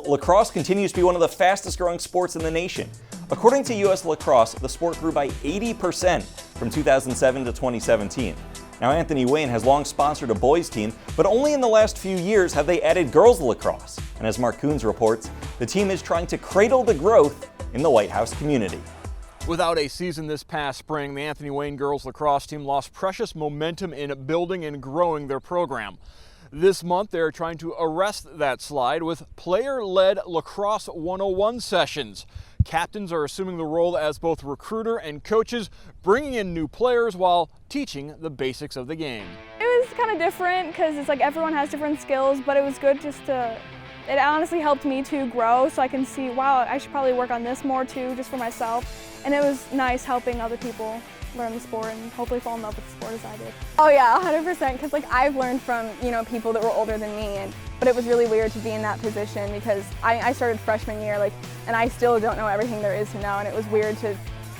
Well, lacrosse continues to be one of the fastest growing sports in the nation. According to U.S. Lacrosse, the sport grew by 80% from 2007 to 2017. Now, Anthony Wayne has long sponsored a boys team, but only in the last few years have they added girls lacrosse. And as Mark Coons reports, the team is trying to cradle the growth in the White House community. Without a season this past spring, the Anthony Wayne girls lacrosse team lost precious momentum in building and growing their program. This month, they're trying to arrest that slide with player-led Lacrosse 101 sessions. Captains are assuming the role as both recruiter and coaches, bringing in new players while teaching the basics of the game. It was kind of different because it's like everyone has different skills, but it was good it honestly helped me to grow so I can see, wow, I should probably work on this more too, just for myself. And it was nice helping other people learn the sport and hopefully fall in love with the sport as I did. Oh yeah, 100%, because like I've learned from, people that were older than me, but it was really weird to be in that position because I started freshman year, and I still don't know everything there is to know, and it was weird to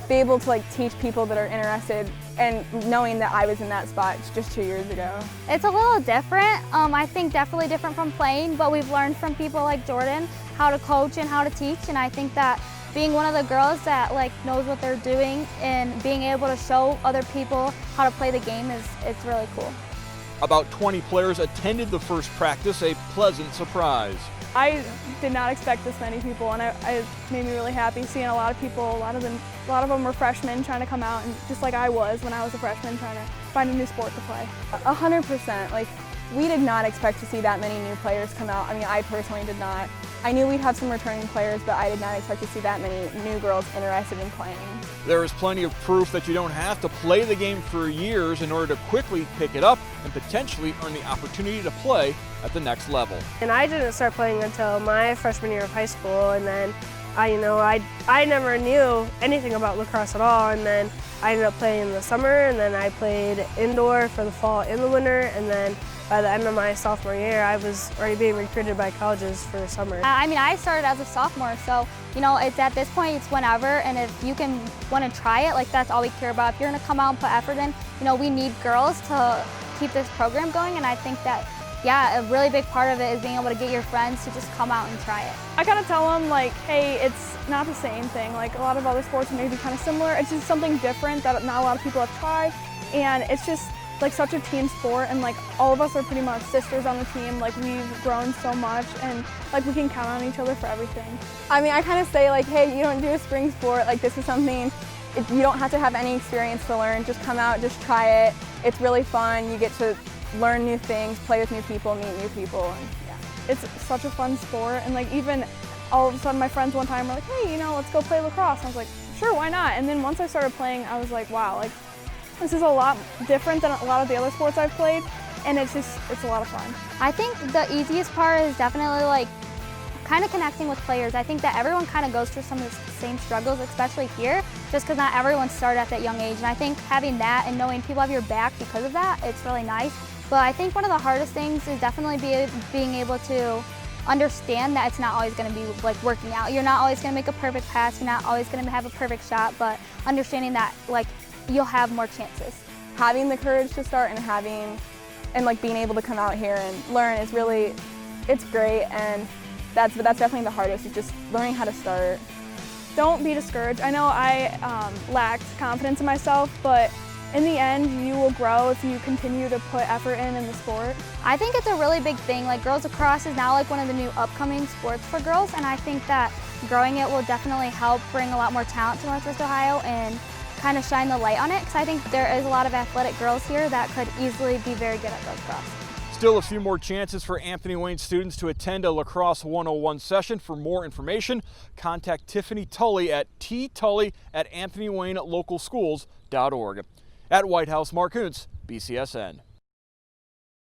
be able to teach people that are interested and knowing that I was in that spot just 2 years ago. It's a little different. I think definitely different from playing, but we've learned from people like Jordan how to coach and how to teach, and I think that being one of the girls that knows what they're doing and being able to show other people how to play the game it's really cool. About 20 players attended the first practice, a pleasant surprise. I did not expect this many people, and it made me really happy seeing a lot of people. A lot of them were freshmen trying to come out, and just like I was when I was a freshman, trying to find a new sport to play. 100%. We did not expect to see that many new players come out. I mean, I personally did not. I knew we'd have some returning players, but I did not expect to see that many new girls interested in playing. There is plenty of proof that you don't have to play the game for years in order to quickly pick it up and potentially earn the opportunity to play at the next level. And I didn't start playing until my freshman year of high school, and then I never knew anything about lacrosse at all, and then I ended up playing in the summer, and then I played indoor for the fall and the winter, and then by the end of my sophomore year, I was already being recruited by colleges for the summer. I started as a sophomore, so it's at this point, it's whenever, and if you want to try it, that's all we care about. If you're going to come out and put effort in, we need girls to keep this program going, and I think that, yeah, a really big part of it is being able to get your friends to just come out and try it. I kind of tell them, hey, it's not the same thing. A lot of other sports may be kind of similar. It's just something different that not a lot of people have tried, and it's just such a team sport, and all of us are pretty much sisters on the team. We've grown so much, and we can count on each other for everything. I mean, I kind of say hey, you don't do a spring sport. This is something you don't have to have any experience to learn. Just come out, just try it. It's really fun. You get to learn new things, play with new people, meet new people. And, yeah. It's such a fun sport, and even all of a sudden my friends one time were like, hey, let's go play lacrosse. And I was like, sure, why not? And then once I started playing, I was like, wow, this is a lot different than a lot of the other sports I've played, and it's a lot of fun. I think the easiest part is definitely kind of connecting with players. I think that everyone kind of goes through some of the same struggles, especially here, just because not everyone started at that young age. And I think having that and knowing people have your back because of that, it's really nice. But I think one of the hardest things is definitely being able to understand that it's not always going to be working out. You're not always going to make a perfect pass. You're not always going to have a perfect shot, but understanding that you'll have more chances. Having the courage to start and being able to come out here and learn is really, it's great, and that's definitely the hardest, is just learning how to start. Don't be discouraged. I know I lacked confidence in myself, but in the end, you will grow if you continue to put effort in the sport. I think it's a really big thing. Girls lacrosse is now one of the new upcoming sports for girls, and I think that growing it will definitely help bring a lot more talent to Northwest Ohio and kind of shine the light on it, because I think there is a lot of athletic girls here that could easily be very good at lacrosse. Still a few more chances for Anthony Wayne students to attend a Lacrosse 101 session. For more information, contact Tiffany Tully at ttully@anthonywayneLocalschools.org. At White House, Mark Coons, BCSN.